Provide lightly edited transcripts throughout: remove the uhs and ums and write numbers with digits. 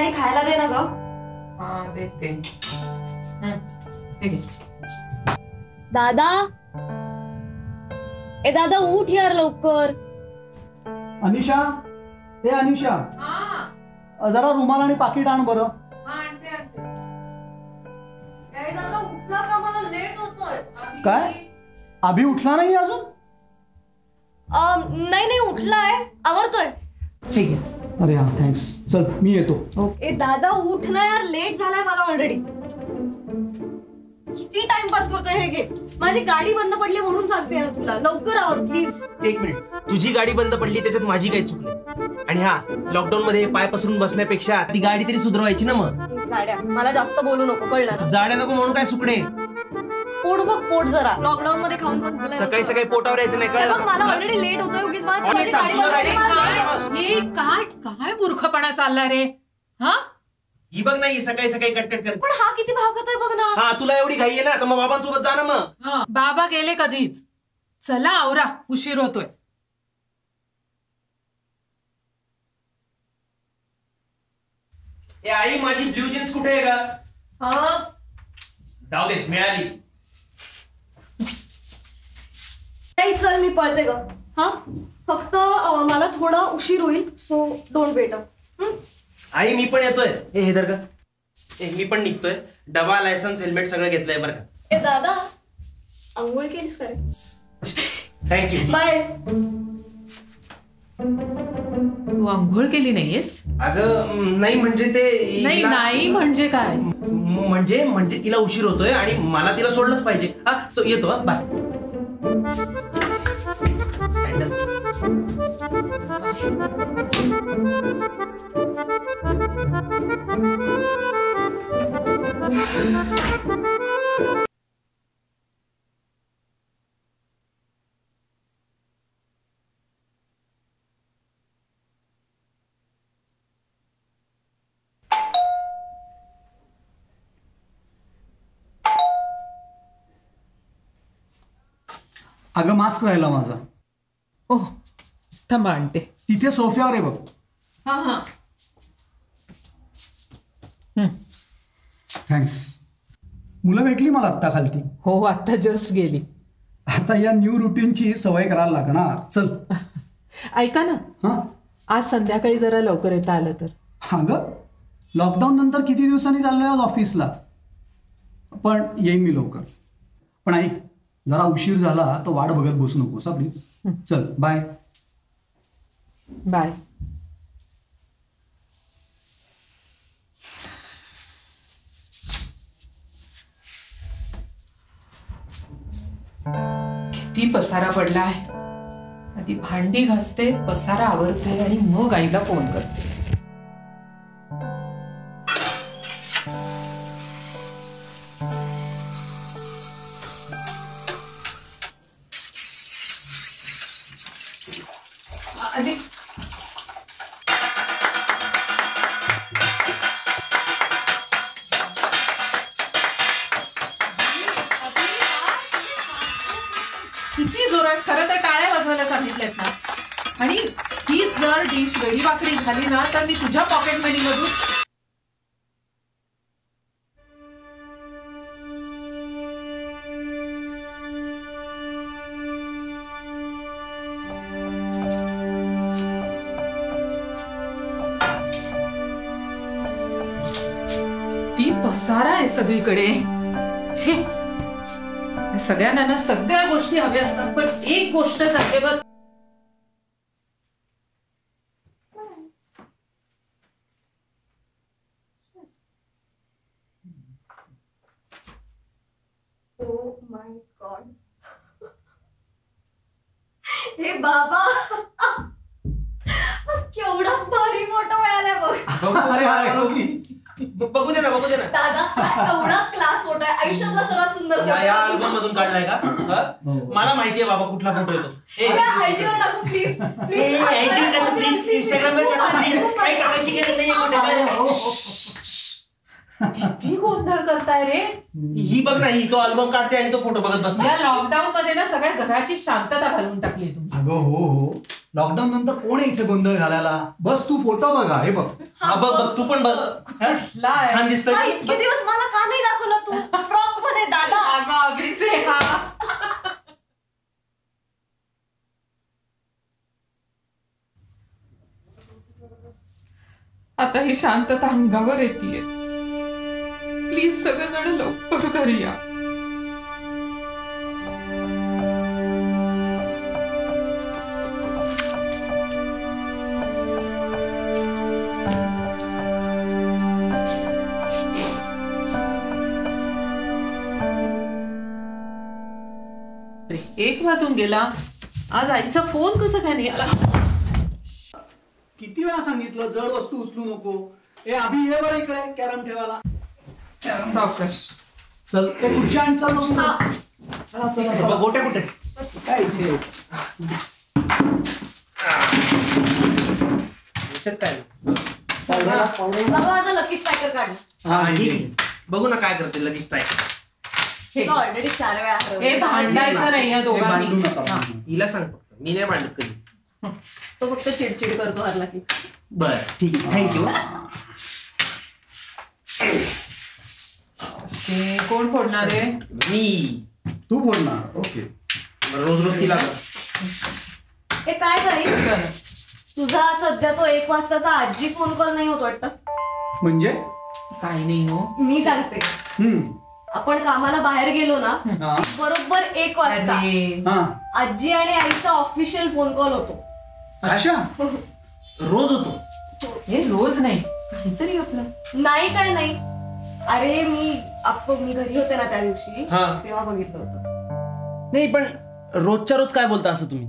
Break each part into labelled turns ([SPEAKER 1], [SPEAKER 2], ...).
[SPEAKER 1] काही खायला दे ना ग.
[SPEAKER 2] हा देते.
[SPEAKER 1] दादा, ए दादा उठ यार लवकर.
[SPEAKER 3] अनिशा, हे अनिशा, जरा रुमाल आणि पाकिट आण बरं.
[SPEAKER 1] दादा उठला का, मला लेट होतोय.
[SPEAKER 3] काय अभि उठला नाही अजून?
[SPEAKER 1] नाही उठलाय, आवरतोय.
[SPEAKER 2] ठीक आहे.
[SPEAKER 3] अरे हा थँक्स. चल मी येतो.
[SPEAKER 1] ए दादा उठ ना यार, लेट झालाय मला ऑलरेडी. किती टाइमपास करतोय हे घे. माझी गाडी बंद पडली म्हणून सांगते ना तुला, लवकर आवर प्लीज.
[SPEAKER 4] एक मिनिट, तुझी गाडी बंद पडली त्याच्यात माझी काही चूक नाही. आणि हा लॉकडाऊन मध्ये पाय पसरून बसण्यापेक्षा ती गाडी तरी सुधरवायची ना. मग
[SPEAKER 1] जाड्या, मला जास्त बोलू नको, कळलं?
[SPEAKER 4] जाड्या नको म्हणून काय सुकडे.
[SPEAKER 1] पोट बघ, पोट जरा लॉकडाऊन मध्ये खाऊन
[SPEAKER 4] सकाळी सकाळी पोटावर यायचं नाही, कळलं?
[SPEAKER 1] मला ऑलरेडी लेट होतोय. उगीच माझी गाडी
[SPEAKER 2] हे काय काय मूर्खपणा चालला रे. हा
[SPEAKER 4] ही बघ नाही सकाळी सकाळी कटकट कर.
[SPEAKER 1] पण हा किती भाव खातोय बघ ना.
[SPEAKER 4] हा तुला एवढी घाई आहे ना, तर मग बाबांसोबत जा ना. मग
[SPEAKER 2] बाबा गेले कधीच. चला आवरा, उशीर होतोय.
[SPEAKER 4] ए आई, माझी ब्ल्यू जीन्स कुठे आहे का? जाऊ दे, मिळाली.
[SPEAKER 1] नाही चल, मी पळते ग. हा फक्त मला थोडा उशीर होईल, सो डोंट वेट अप.
[SPEAKER 4] आई मी पण येतोय. हे धर का. मी पण निघतोय. डबा, लायसन्स, हेल्मेट सगळं घेतलंय बरं का.
[SPEAKER 1] ए दादा, अंघोळ केलीस का रे?
[SPEAKER 4] थँक्यू.
[SPEAKER 1] बाय.
[SPEAKER 2] तू अंघोळ केली नाहीयेस?
[SPEAKER 4] अगं नाही म्हणजे ते
[SPEAKER 2] नाही म्हणजे काय?
[SPEAKER 4] म्हणजे तिला उशीर होतोय आणि मला तिला सोडलंच पाहिजे. हा सो येतो. हा बाय. सँडल.
[SPEAKER 3] अगं मास्क राहिला माझा.
[SPEAKER 2] ओह थांबा आणते.
[SPEAKER 3] तिथे सोफ्यावर आहे बघ.
[SPEAKER 2] हा
[SPEAKER 3] थँक्स. मुलं भेटली मला आत्ता खालती.
[SPEAKER 2] हो आता जस्ट गेली.
[SPEAKER 3] आता या न्यू रुटीनची सवय करायला लागणार. चल
[SPEAKER 2] ऐका ना,
[SPEAKER 3] हा
[SPEAKER 2] आज संध्याकाळी जरा लवकर येता आलं तर.
[SPEAKER 3] अगं लॉकडाऊन नंतर किती दिवसांनी चाललोय आज ऑफिसला. पण येईन मी लवकर. पण ऐक, जरा उशीर झाला तर वाट बघत बसू नकोस प्लीज. चल बाय.
[SPEAKER 2] बाय. किती पसारा पडलाय. आधी भांडी घासते, पसारा आवरते आणि मग आईला फोन करते. किती जोरात. खरं तर टाळ्या वाजवायला सांगितल्यात ना. आणि हीच जर डिश वेडी वाकडी झाली ना तर मी तुझ्या पॉकेट मनी मधून. ती पसारा आहे सगळीकडे. छे, सगळ्यांना ना सगळ्या गोष्टी हव्या असतात, पण एक गोष्ट जागेवर.
[SPEAKER 1] Oh my God. हे बाबा, केवढा भारी फोटो मिळालाय बघ.
[SPEAKER 4] बघू दे ना.
[SPEAKER 1] दादा एवढा क्लास फोटो आहे, आयुष्यातला सर्वात सुंदर.
[SPEAKER 4] या अल्बम मधून काढलाय का? मला माहितीये बाबा कुठला फोटो येतो.
[SPEAKER 1] आयजीवर टाकू प्लीज.
[SPEAKER 4] इंस्टाग्रामवर काही टाकायची गरज नाहीये.
[SPEAKER 2] किती गोंधळ करताय रे.
[SPEAKER 4] ही बघ ना, ही तो अल्बम काढते आणि तो फोटो बघत बसतो.
[SPEAKER 2] या लॉकडाऊन मध्ये ना सगळ्या घराची शांतता घालवून टाकली तुम्ही.
[SPEAKER 3] अगं हो, लॉकडाऊन नंतर कोण आहे इथे गोंधळ घालायला? बस तू फोटो बघा, हे बघ.
[SPEAKER 4] हा बघ बघ, तू पण बघ. हा? छान दिसतोय.
[SPEAKER 1] हा, इतके दिवस मला का नाही दाखवलं तू फ्रॉक मध्ये दादा?
[SPEAKER 2] अगं अगदीच आहे हा. आता ही शांतता अंगावर येतीये. प्लीज सगळेजण लवकर घरी या. अरे, 1 वाजून गेला. आज आईचा फोन कसा काय नाही आला?
[SPEAKER 3] किती वेळा सांगितलं जड वस्तू उचलू नको. ए अभि, ये बरं इकडे कॅरम ठेवायला.
[SPEAKER 2] सावकाश.
[SPEAKER 3] चल ते खुर्ची आण, चल बसून.
[SPEAKER 1] हा.
[SPEAKER 3] चला चला
[SPEAKER 4] बघ,
[SPEAKER 3] चला.
[SPEAKER 4] गोट्या कुठे?
[SPEAKER 3] काय इथे
[SPEAKER 4] याच्यात काय?
[SPEAKER 1] बाबा माझा लकी स्ट्रायकर काढ.
[SPEAKER 3] हा,
[SPEAKER 4] ठीक आहे. बघू ना काय करते लगेच ट्राय.
[SPEAKER 2] हे
[SPEAKER 1] ऑलरेडी 4 वेळा हरवलं.
[SPEAKER 2] हे भांडायचं नाही या
[SPEAKER 3] हे भांडू
[SPEAKER 2] दोघांनी.
[SPEAKER 3] नका.
[SPEAKER 2] हा.
[SPEAKER 4] हिला सांग फक्त, मी नाही मांडत कधी.
[SPEAKER 1] तो फक्त चिडचिड करतो हरला की.
[SPEAKER 4] बर ठीक आहे, थँक्यू.
[SPEAKER 2] ते कोण फोडणार आहे?
[SPEAKER 4] मी.
[SPEAKER 3] तू बोलणार. ओके.
[SPEAKER 4] रोज रोज तिला कर.
[SPEAKER 1] हे काय करील?
[SPEAKER 2] चल.
[SPEAKER 1] तुझा सध्या तो 1 वाजताचा आजी फोन कॉल नाही होत वाटतं.
[SPEAKER 3] म्हणजे
[SPEAKER 2] काही नाही हो.
[SPEAKER 1] मी सांगते, आपण कामाला बाहेर गेलो ना
[SPEAKER 3] हा.
[SPEAKER 1] बरोबर 1 वाजता
[SPEAKER 2] अरे,
[SPEAKER 3] हा.
[SPEAKER 1] आजी आणि आईचा ऑफिशियल फोन कॉल होतो.
[SPEAKER 3] अच्छा.
[SPEAKER 4] रोज होतो.
[SPEAKER 2] हे रोज नाही, काहीतरी आपलं.
[SPEAKER 1] नाही काय नाही. अरे मी घरी होते ना त्या दिवशी,
[SPEAKER 4] हा.
[SPEAKER 1] तेव्हा बघितलं होतं.
[SPEAKER 4] नाही पण रोजच्या रोज काय बोलता असं तुम्ही?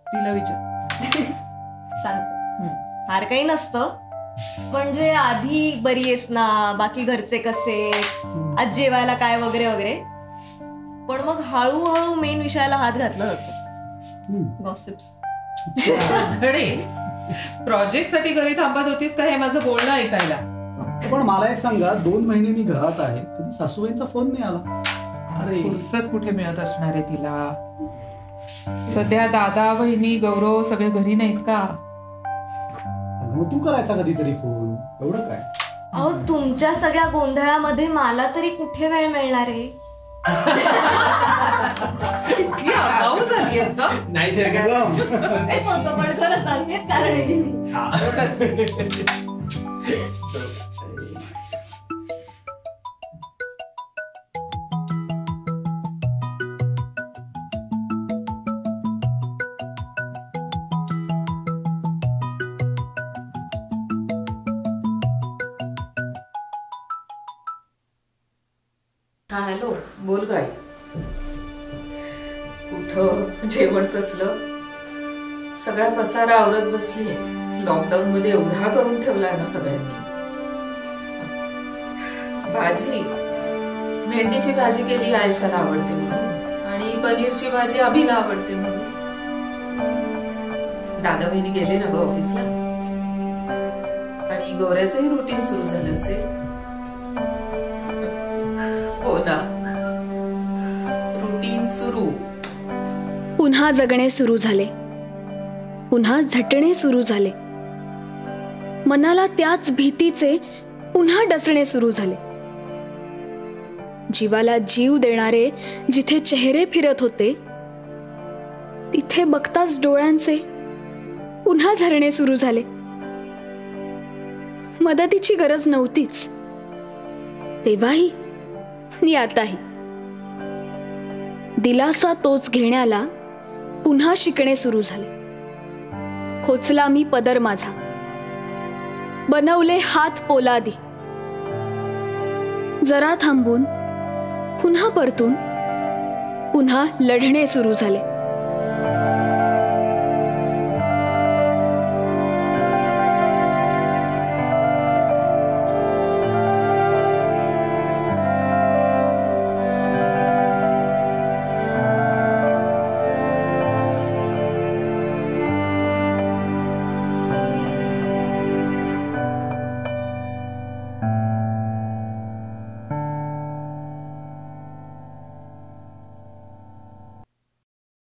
[SPEAKER 2] तिला विचार.
[SPEAKER 1] सांगते, फार काही नसतं. म्हणजे आधी बरी आहेस ना, बाकी घरचे कसे, आज जेवायला काय वगैरे वगैरे. पण मग हळूहळू मेन विषयाला हात घातला जातो. गॉसिप्स.
[SPEAKER 2] धडे, प्रोजेक्ट साठी घरी थांबत होतीस का हे माझं बोलणं ऐकायला?
[SPEAKER 3] पण मला एक सांगा, 2 महिने मी घरात आहे, कधी सासूबाईंचा फोन नाही आला? अरे
[SPEAKER 2] फुरसत कुठे मिळत असणार आहे तिला? सध्या दादा, बहिणी, गौरव सगळे घरी नाहीत का?
[SPEAKER 3] मग तू करायचा कधीतरी फोन, एवढं काय?
[SPEAKER 1] अहो, तुमच्या सगळ्या गोंधळामध्ये मला तरी कुठे वेळ मिळणार आहे?
[SPEAKER 2] किती आगाऊ झालीयस का?
[SPEAKER 4] नाही ते काय?
[SPEAKER 1] हेच होतं, पण खरं सांग, हेच कारण आहे की नाही.
[SPEAKER 2] बस. हा हॅलो, बोल काय? कुठं जेवण कसलं? सगळा पसारा आवरत बसलीये. लॉकडाऊन मध्ये एवढा करून ठेवलाय ना सगळ्यांनी. भाजी, भेंडीची भाजी केली आयशाला आवडते म्हणून, आणि पनीरची भाजी अभिला आवडते म्हणून. दादा बहिणी गेले ना ग ऑफिसला, आणि गौऱ्याचंही रुटीन सुरू झालं असेल. हो ना, रुटीन सुरू.
[SPEAKER 5] पुन्हा जगणे सुरू झाले, पुन्हा झटणे सुरू झाले. मनाला त्याच भीतीचे पुन्हा डसणे सुरू झाले. जीवाला जीव देणारे जिथे चेहरे फिरत होते, तिथे बघताच डोळ्यांचे पुन्हा झरणे सुरू झाले. मदतीची गरज नव्हतीच तेव्हाही आणि आताही. दिलासा तोच घेण्याला पुन्हा शिकणे सुरू झाले. खोचला मी पदर माझा, बनवले हात पोलादी. जरा थांबून पुन्हा परतून पुन्हा लढणे सुरू झाले.